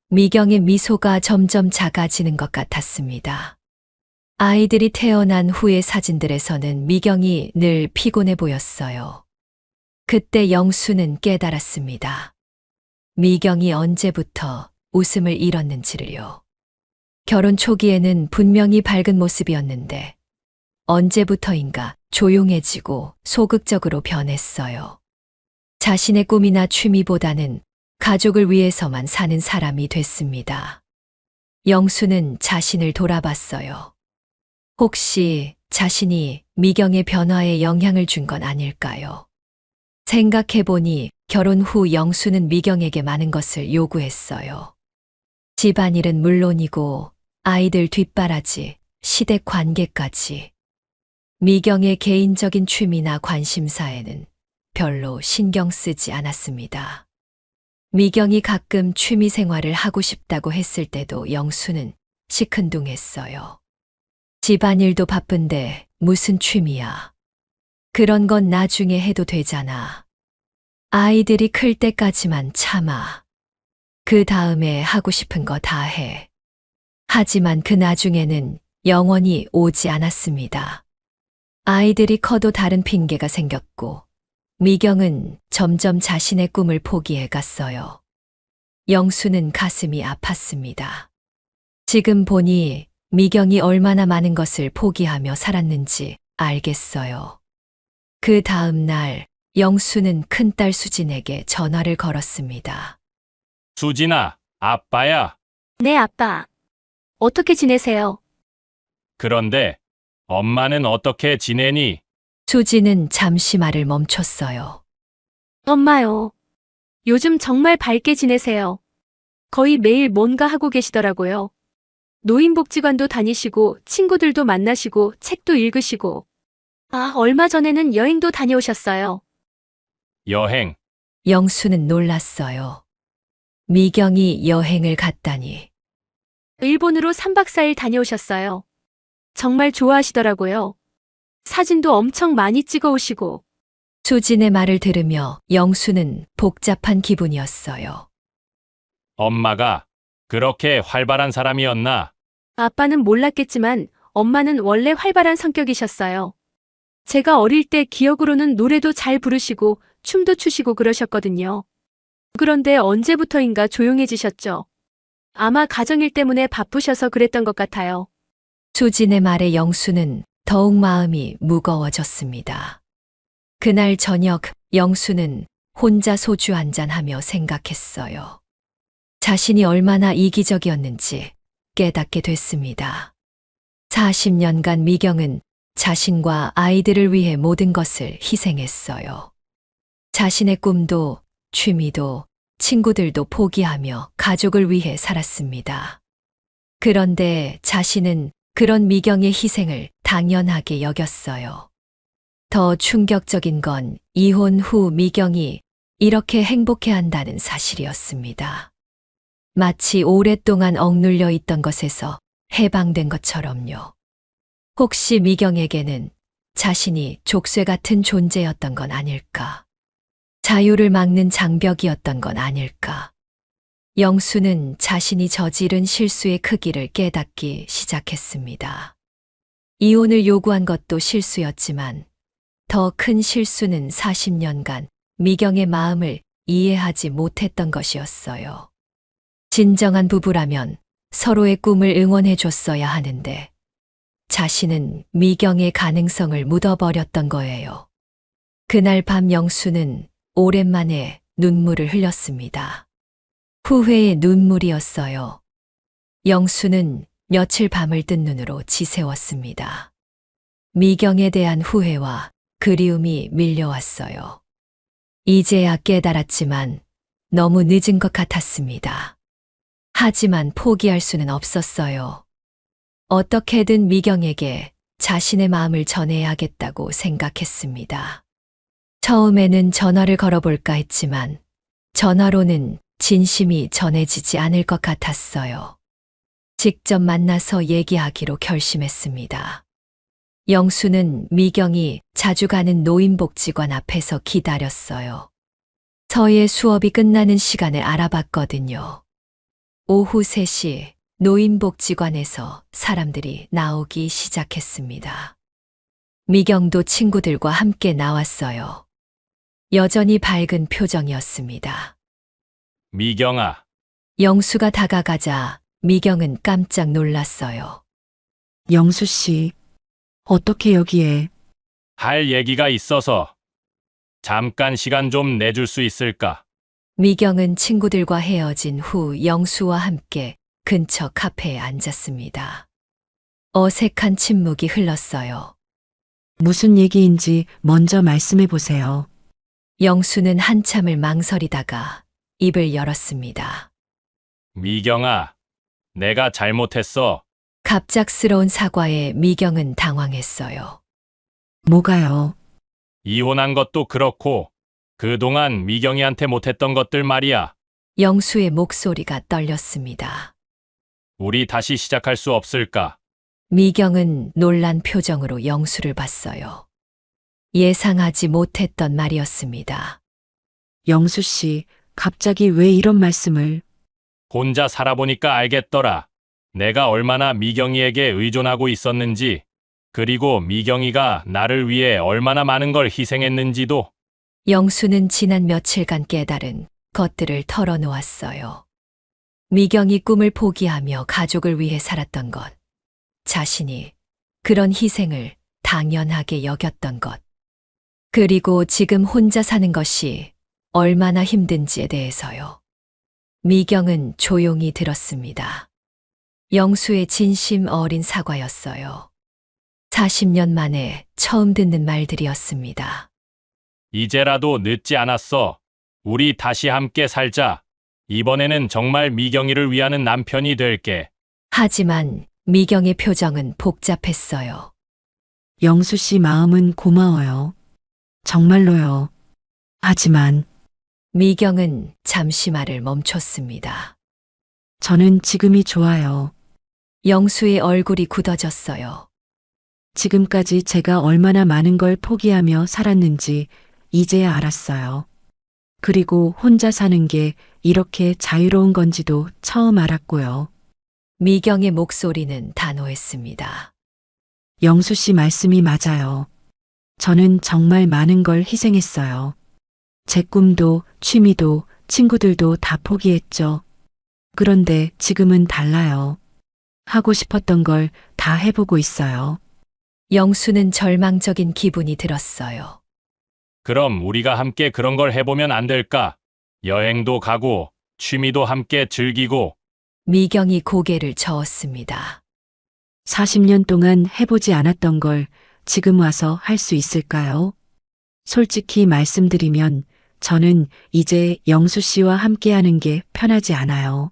미경의 미소가 점점 작아지는 것 같았습니다. 아이들이 태어난 후의 사진들에서는 미경이 늘 피곤해 보였어요. 그때 영수는 깨달았습니다. 미경이 언제부터 웃음을 잃었는지를요. 결혼 초기에는 분명히 밝은 모습이었는데 언제부터인가 조용해지고 소극적으로 변했어요. 자신의 꿈이나 취미보다는 가족을 위해서만 사는 사람이 됐습니다. 영수는 자신을 돌아봤어요. 혹시 자신이 미경의 변화에 영향을 준 건 아닐까요? 생각해보니 결혼 후 영수는 미경에게 많은 것을 요구했어요. 집안일은 물론이고 아이들 뒷바라지, 시댁 관계까지. 미경의 개인적인 취미나 관심사에는 별로 신경 쓰지 않았습니다. 미경이 가끔 취미 생활을 하고 싶다고 했을 때도 영수는 시큰둥했어요. 집안일도 바쁜데 무슨 취미야. 그런 건 나중에 해도 되잖아. 아이들이 클 때까지만 참아. 그 다음에 하고 싶은 거 다 해. 하지만 그 나중에는 영원히 오지 않았습니다. 아이들이 커도 다른 핑계가 생겼고 미경은 점점 자신의 꿈을 포기해 갔어요. 영수는 가슴이 아팠습니다. 지금 보니 미경이 얼마나 많은 것을 포기하며 살았는지 알겠어요. 그 다음 날 영수는 큰딸 수진에게 전화를 걸었습니다. 수진아, 아빠야. 네, 아빠. 어떻게 지내세요? 그런데 엄마는 어떻게 지내니? 수진은 잠시 말을 멈췄어요. 엄마요. 요즘 정말 밝게 지내세요. 거의 매일 뭔가 하고 계시더라고요. 노인복지관도 다니시고 친구들도 만나시고 책도 읽으시고. 아, 얼마 전에는 여행도 다녀오셨어요. 여행. 영수는 놀랐어요. 미경이 여행을 갔다니. 일본으로 3박 4일 다녀오셨어요. 정말 좋아하시더라고요. 사진도 엄청 많이 찍어 오시고. 수진의 말을 들으며 영수는 복잡한 기분이었어요. 엄마가 그렇게 활발한 사람이었나? 아빠는 몰랐겠지만 엄마는 원래 활발한 성격이셨어요. 제가 어릴 때 기억으로는 노래도 잘 부르시고 춤도 추시고 그러셨거든요. 그런데 언제부터인가 조용해지셨죠. 아마 가정일 때문에 바쁘셔서 그랬던 것 같아요. 수진의 말에 영수는 더욱 마음이 무거워졌습니다. 그날 저녁 영수는 혼자 소주 한잔하며 생각했어요. 자신이 얼마나 이기적이었는지 깨닫게 됐습니다. 40년간 미경은 자신과 아이들을 위해 모든 것을 희생했어요. 자신의 꿈도, 취미도, 친구들도 포기하며 가족을 위해 살았습니다. 그런데 자신은 그런 미경의 희생을 당연하게 여겼어요. 더 충격적인 건 이혼 후 미경이 이렇게 행복해한다는 사실이었습니다. 마치 오랫동안 억눌려 있던 것에서 해방된 것처럼요. 혹시 미경에게는 자신이 족쇄 같은 존재였던 건 아닐까? 자유를 막는 장벽이었던 건 아닐까? 영수는 자신이 저지른 실수의 크기를 깨닫기 시작했습니다. 이혼을 요구한 것도 실수였지만 더 큰 실수는 40년간 미경의 마음을 이해하지 못했던 것이었어요. 진정한 부부라면 서로의 꿈을 응원해 줬어야 하는데 자신은 미경의 가능성을 묻어버렸던 거예요. 그날 밤 영수는 오랜만에 눈물을 흘렸습니다. 후회의 눈물이었어요. 영수는 며칠 밤을 뜬 눈으로 지새웠습니다. 미경에 대한 후회와 그리움이 밀려왔어요. 이제야 깨달았지만 너무 늦은 것 같았습니다. 하지만 포기할 수는 없었어요. 어떻게든 미경에게 자신의 마음을 전해야겠다고 생각했습니다. 처음에는 전화를 걸어볼까 했지만 전화로는 진심이 전해지지 않을 것 같았어요. 직접 만나서 얘기하기로 결심했습니다. 영수는 미경이 자주 가는 노인복지관 앞에서 기다렸어요. 서의 수업이 끝나는 시간을 알아봤거든요. 오후 3시 노인복지관에서 사람들이 나오기 시작했습니다. 미경도 친구들과 함께 나왔어요. 여전히 밝은 표정이었습니다. 미경아, 영수가 다가가자 미경은 깜짝 놀랐어요. 영수 씨, 어떻게 여기에? 할 얘기가 있어서 잠깐 시간 좀 내줄 수 있을까? 미경은 친구들과 헤어진 후 영수와 함께 근처 카페에 앉았습니다. 어색한 침묵이 흘렀어요. 무슨 얘기인지 먼저 말씀해 보세요. 영수는 한참을 망설이다가 입을 열었습니다. 미경아, 내가 잘못했어. 갑작스러운 사과에 미경은 당황했어요. 뭐가요? 이혼한 것도 그렇고 그동안 미경이한테 못했던 것들 말이야. 영수의 목소리가 떨렸습니다. 우리 다시 시작할 수 없을까? 미경은 놀란 표정으로 영수를 봤어요. 예상하지 못했던 말이었습니다. 영수 씨, 갑자기 왜 이런 말씀을? 혼자 살아보니까 알겠더라. 내가 얼마나 미경이에게 의존하고 있었는지, 그리고 미경이가 나를 위해 얼마나 많은 걸 희생했는지도. 영수는 지난 며칠간 깨달은 것들을 털어놓았어요. 미경이 꿈을 포기하며 가족을 위해 살았던 것, 자신이 그런 희생을 당연하게 여겼던 것, 그리고 지금 혼자 사는 것이 얼마나 힘든지에 대해서요. 미경은 조용히 들었습니다. 영수의 진심 어린 사과였어요. 40년 만에 처음 듣는 말들이었습니다. 이제라도 늦지 않았어. 우리 다시 함께 살자. 이번에는 정말 미경이를 위하는 남편이 될게. 하지만 미경의 표정은 복잡했어요. 영수 씨 마음은 고마워요. 정말로요. 하지만 미경은 잠시 말을 멈췄습니다. 저는 지금이 좋아요. 영수의 얼굴이 굳어졌어요. 지금까지 제가 얼마나 많은 걸 포기하며 살았는지 이제야 알았어요. 그리고 혼자 사는 게 이렇게 자유로운 건지도 처음 알았고요. 미경의 목소리는 단호했습니다. 영수 씨 말씀이 맞아요. 저는 정말 많은 걸 희생했어요. 제 꿈도, 취미도, 친구들도 다 포기했죠. 그런데 지금은 달라요. 하고 싶었던 걸 다 해보고 있어요. 영수는 절망적인 기분이 들었어요. 그럼 우리가 함께 그런 걸 해보면 안 될까? 여행도 가고, 취미도 함께 즐기고, 미경이 고개를 저었습니다. 40년 동안 해보지 않았던 걸 지금 와서 할 수 있을까요? 솔직히 말씀드리면 저는 이제 영수 씨와 함께 하는 게 편하지 않아요.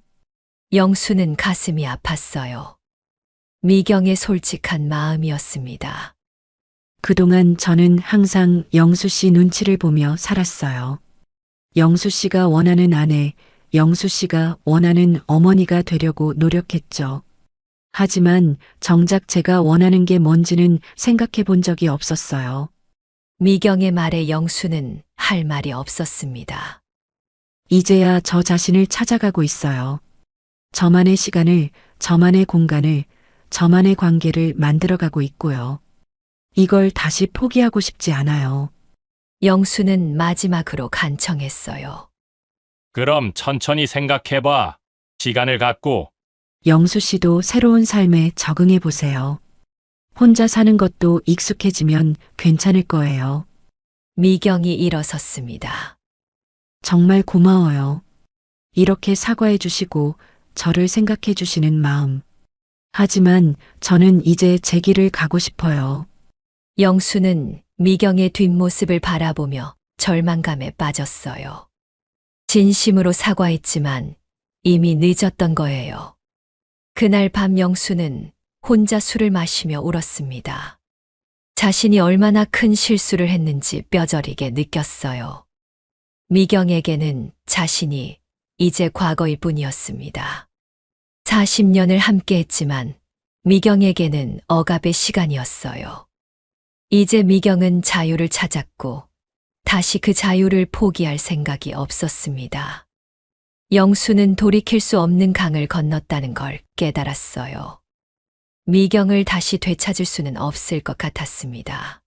영수는 가슴이 아팠어요. 미경의 솔직한 마음이었습니다. 그동안 저는 항상 영수 씨 눈치를 보며 살았어요. 영수 씨가 원하는 아내, 영수 씨가 원하는 어머니가 되려고 노력했죠. 하지만 정작 제가 원하는 게 뭔지는 생각해 본 적이 없었어요. 미경의 말에 영수는 할 말이 없었습니다. 이제야 저 자신을 찾아가고 있어요. 저만의 시간을, 저만의 공간을, 저만의 관계를 만들어가고 있고요. 이걸 다시 포기하고 싶지 않아요. 영수는 마지막으로 간청했어요. 그럼 천천히 생각해봐. 시간을 갖고, 영수 씨도 새로운 삶에 적응해 보세요. 혼자 사는 것도 익숙해지면 괜찮을 거예요. 미경이 일어섰습니다. 정말 고마워요. 이렇게 사과해 주시고 저를 생각해 주시는 마음. 하지만 저는 이제 제 길을 가고 싶어요. 영수는 미경의 뒷모습을 바라보며 절망감에 빠졌어요. 진심으로 사과했지만 이미 늦었던 거예요. 그날 밤 영수는 혼자 술을 마시며 울었습니다. 자신이 얼마나 큰 실수를 했는지 뼈저리게 느꼈어요. 미경에게는 자신이 이제 과거일 뿐이었습니다. 40년을 함께 했지만 미경에게는 억압의 시간이었어요. 이제 미경은 자유를 찾았고 다시 그 자유를 포기할 생각이 없었습니다. 영수는 돌이킬 수 없는 강을 건넜다는 걸 깨달았어요. 미경을 다시 되찾을 수는 없을 것 같았습니다.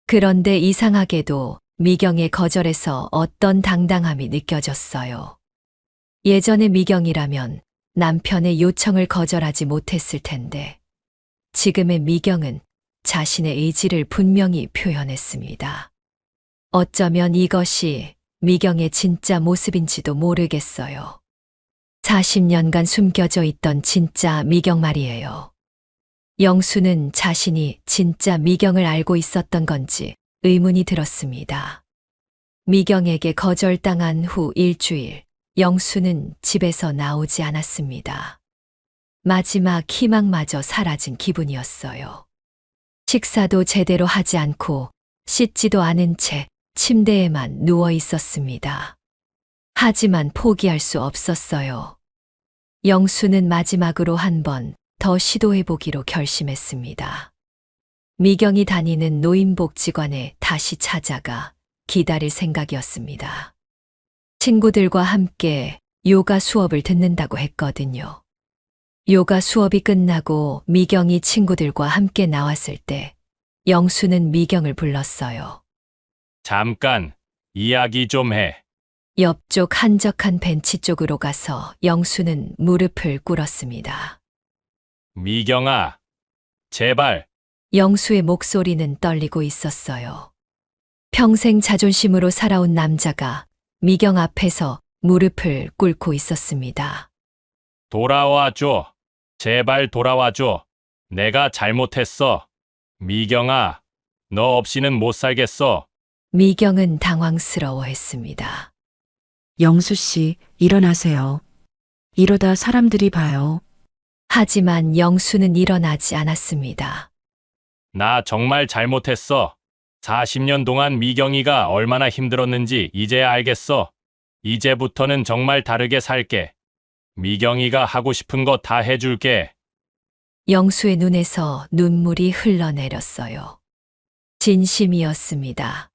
그런데 이상하게도 미경의 거절에서 어떤 당당함이 느껴졌어요. 예전의 미경이라면 남편의 요청을 거절하지 못했을 텐데 지금의 미경은 자신의 의지를 분명히 표현했습니다. 어쩌면 이것이 미경의 진짜 모습인지도 모르겠어요. 40년간 숨겨져 있던 진짜 미경 말이에요. 영수는 자신이 진짜 미경을 알고 있었던 건지 의문이 들었습니다. 미경에게 거절당한 후 일주일, 영수는 집에서 나오지 않았습니다. 마지막 희망마저 사라진 기분이었어요. 식사도 제대로 하지 않고 씻지도 않은 채 침대에만 누워 있었습니다. 하지만 포기할 수 없었어요. 영수는 마지막으로 한 번 더 시도해보기로 결심했습니다. 미경이 다니는 노인복지관에 다시 찾아가 기다릴 생각이었습니다. 친구들과 함께 요가 수업을 듣는다고 했거든요. 요가 수업이 끝나고 미경이 친구들과 함께 나왔을 때 영수는 미경을 불렀어요. 잠깐, 이야기 좀 해. 옆쪽 한적한 벤치 쪽으로 가서 영수는 무릎을 꿇었습니다. 미경아, 제발, 영수의 목소리는 떨리고 있었어요. 평생 자존심으로 살아온 남자가 미경 앞에서 무릎을 꿇고 있었습니다. 돌아와줘. 제발 돌아와줘. 내가 잘못했어. 미경아, 너 없이는 못 살겠어. 미경은 당황스러워했습니다. 영수 씨, 일어나세요. 이러다 사람들이 봐요. 하지만 영수는 일어나지 않았습니다. 나 정말 잘못했어. 40년 동안 미경이가 얼마나 힘들었는지 이제야 알겠어. 이제부터는 정말 다르게 살게. 미경이가 하고 싶은 거 다 해줄게. 영수의 눈에서 눈물이 흘러내렸어요. 진심이었습니다.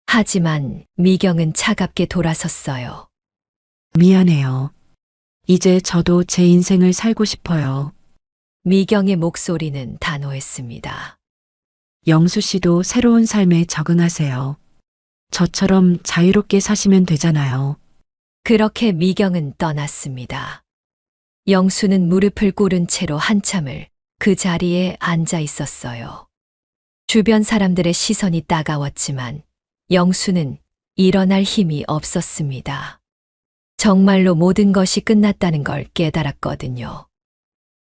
하지만 미경은 차갑게 돌아섰어요. 미안해요. 이제 저도 제 인생을 살고 싶어요. 미경의 목소리는 단호했습니다. 영수 씨도 새로운 삶에 적응하세요. 저처럼 자유롭게 사시면 되잖아요. 그렇게 미경은 떠났습니다. 영수는 무릎을 꿇은 채로 한참을 그 자리에 앉아 있었어요. 주변 사람들의 시선이 따가웠지만 영수는 일어날 힘이 없었습니다. 정말로 모든 것이 끝났다는 걸 깨달았거든요.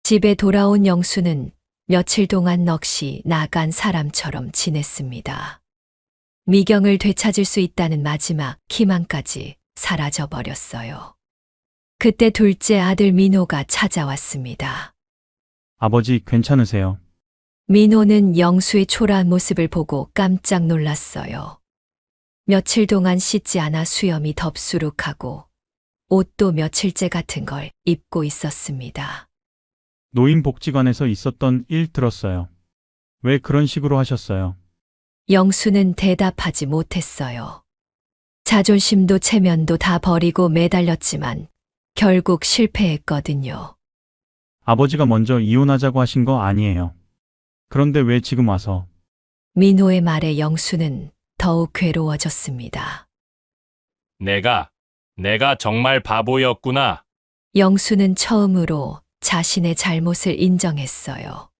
집에 돌아온 영수는 며칠 동안 넋이 나간 사람처럼 지냈습니다. 미경을 되찾을 수 있다는 마지막 희망까지 사라져버렸어요. 그때 둘째 아들 민호가 찾아왔습니다. 아버지 괜찮으세요? 민호는 영수의 초라한 모습을 보고 깜짝 놀랐어요. 며칠 동안 씻지 않아 수염이 덥수룩하고 옷도 며칠째 같은 걸 입고 있었습니다. 노인복지관에서 있었던 일 들었어요. 왜 그런 식으로 하셨어요? 영수는 대답하지 못했어요. 자존심도 체면도 다 버리고 매달렸지만 결국 실패했거든요. 아버지가 먼저 이혼하자고 하신 거 아니에요. 그런데 왜 지금 와서? 민호의 말에 영수는 더욱 괴로워졌습니다. 내가 정말 바보였구나. 영수는 처음으로 자신의 잘못을 인정했어요.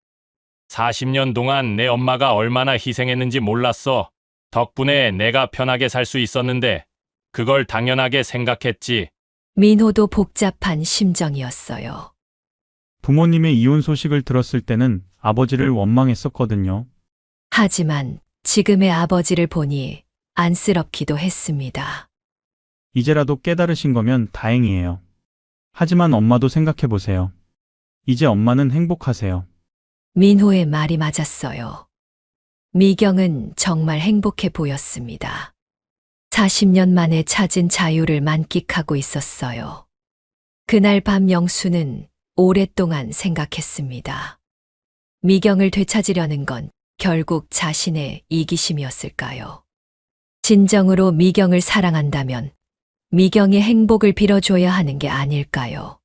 40년 동안 내 엄마가 얼마나 희생했는지 몰랐어. 덕분에 내가 편하게 살 수 있었는데 그걸 당연하게 생각했지. 민호도 복잡한 심정이었어요. 부모님의 이혼 소식을 들었을 때는 아버지를 원망했었거든요. 하지만 지금의 아버지를 보니 안쓰럽기도 했습니다. 이제라도 깨달으신 거면 다행이에요. 하지만 엄마도 생각해 보세요. 이제 엄마는 행복하세요. 민호의 말이 맞았어요. 미경은 정말 행복해 보였습니다. 40년 만에 찾은 자유를 만끽하고 있었어요. 그날 밤 영수는 오랫동안 생각했습니다. 미경을 되찾으려는 건 결국 자신의 이기심이었을까요? 진정으로 미경을 사랑한다면 미경의 행복을 빌어줘야 하는 게 아닐까요?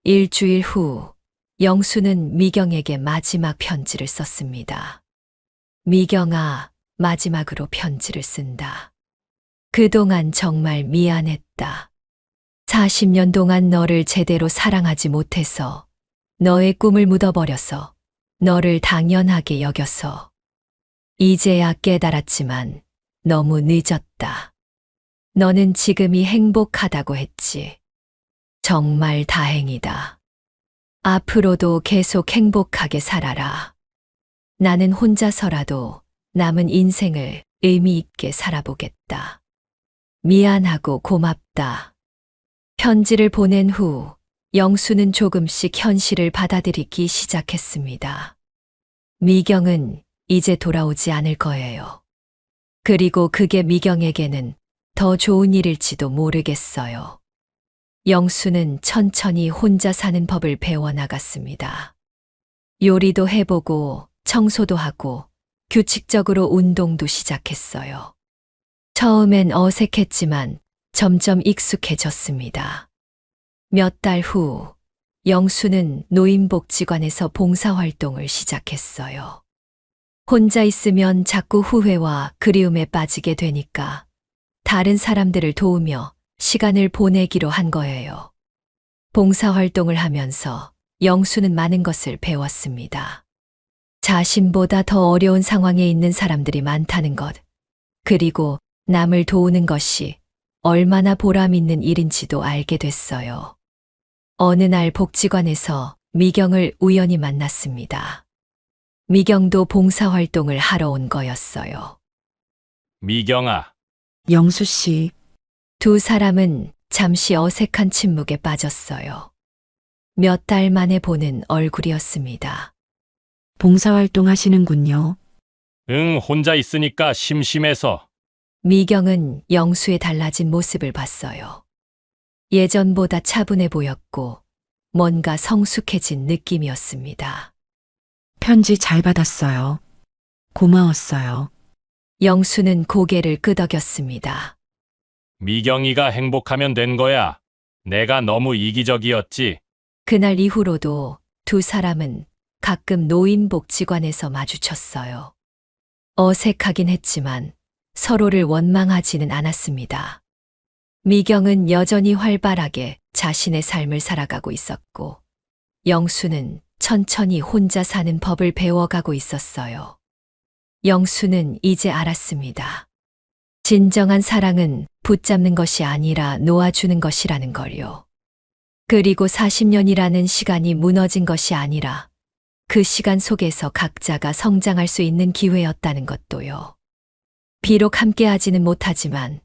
일주일 후 영수는 미경에게 마지막 편지를 썼습니다. 미경아, 마지막으로 편지를 쓴다. 그동안 정말 미안했다. 40년 동안 너를 제대로 사랑하지 못해서, 너의 꿈을 묻어버려서, 너를 당연하게 여겨서. 이제야 깨달았지만 너무 늦었다. 너는 지금이 행복하다고 했지. 정말 다행이다. 앞으로도 계속 행복하게 살아라. 나는 혼자서라도 남은 인생을 의미 있게 살아보겠다. 미안하고 고맙다. 편지를 보낸 후 영수는 조금씩 현실을 받아들이기 시작했습니다. 미경은 이제 돌아오지 않을 거예요. 그리고 그게 미경에게는 더 좋은 일일지도 모르겠어요. 영수는 천천히 혼자 사는 법을 배워나갔습니다. 요리도 해보고 청소도 하고 규칙적으로 운동도 시작했어요. 처음엔 어색했지만 점점 익숙해졌습니다. 몇 달 후 영수는 노인복지관에서 봉사활동을 시작했어요. 혼자 있으면 자꾸 후회와 그리움에 빠지게 되니까 다른 사람들을 도우며 시간을 보내기로 한 거예요. 봉사활동을 하면서 영수는 많은 것을 배웠습니다. 자신보다 더 어려운 상황에 있는 사람들이 많다는 것, 그리고 남을 도우는 것이 얼마나 보람 있는 일인지도 알게 됐어요. 어느 날 복지관에서 미경을 우연히 만났습니다. 미경도 봉사활동을 하러 온 거였어요. 미경아, 영수 씨, 두 사람은 잠시 어색한 침묵에 빠졌어요. 몇 달 만에 보는 얼굴이었습니다. 봉사활동 하시는군요. 응, 혼자 있으니까 심심해서. 미경은 영수의 달라진 모습을 봤어요. 예전보다 차분해 보였고 뭔가 성숙해진 느낌이었습니다. 편지 잘 받았어요. 고마웠어요. 영수는 고개를 끄덕였습니다. 미경이가 행복하면 된 거야. 내가 너무 이기적이었지. 그날 이후로도 두 사람은 가끔 노인복지관에서 마주쳤어요. 어색하긴 했지만 서로를 원망하지는 않았습니다. 미경은 여전히 활발하게 자신의 삶을 살아가고 있었고, 영수는 천천히 혼자 사는 법을 배워가고 있었어요. 영수는 이제 알았습니다. 진정한 사랑은 붙잡는 것이 아니라 놓아주는 것이라는 걸요. 그리고 40년이라는 시간이 무너진 것이 아니라 그 시간 속에서 각자가 성장할 수 있는 기회였다는 것도요. 비록 함께하지는 못하지만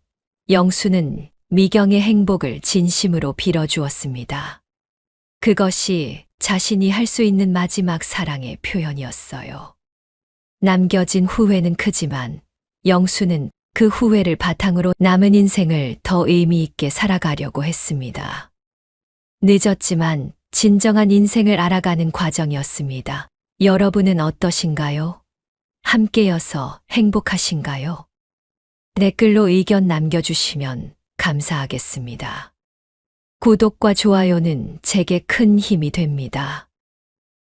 영수는 미경의 행복을 진심으로 빌어주었습니다. 그것이 자신이 할 수 있는 마지막 사랑의 표현이었어요. 남겨진 후회는 크지만 영수는 그 후회를 바탕으로 남은 인생을 더 의미 있게 살아가려고 했습니다. 늦었지만 진정한 인생을 알아가는 과정이었습니다. 여러분은 어떠신가요? 함께여서 행복하신가요? 댓글로 의견 남겨주시면 감사하겠습니다. 구독과 좋아요는 제게 큰 힘이 됩니다.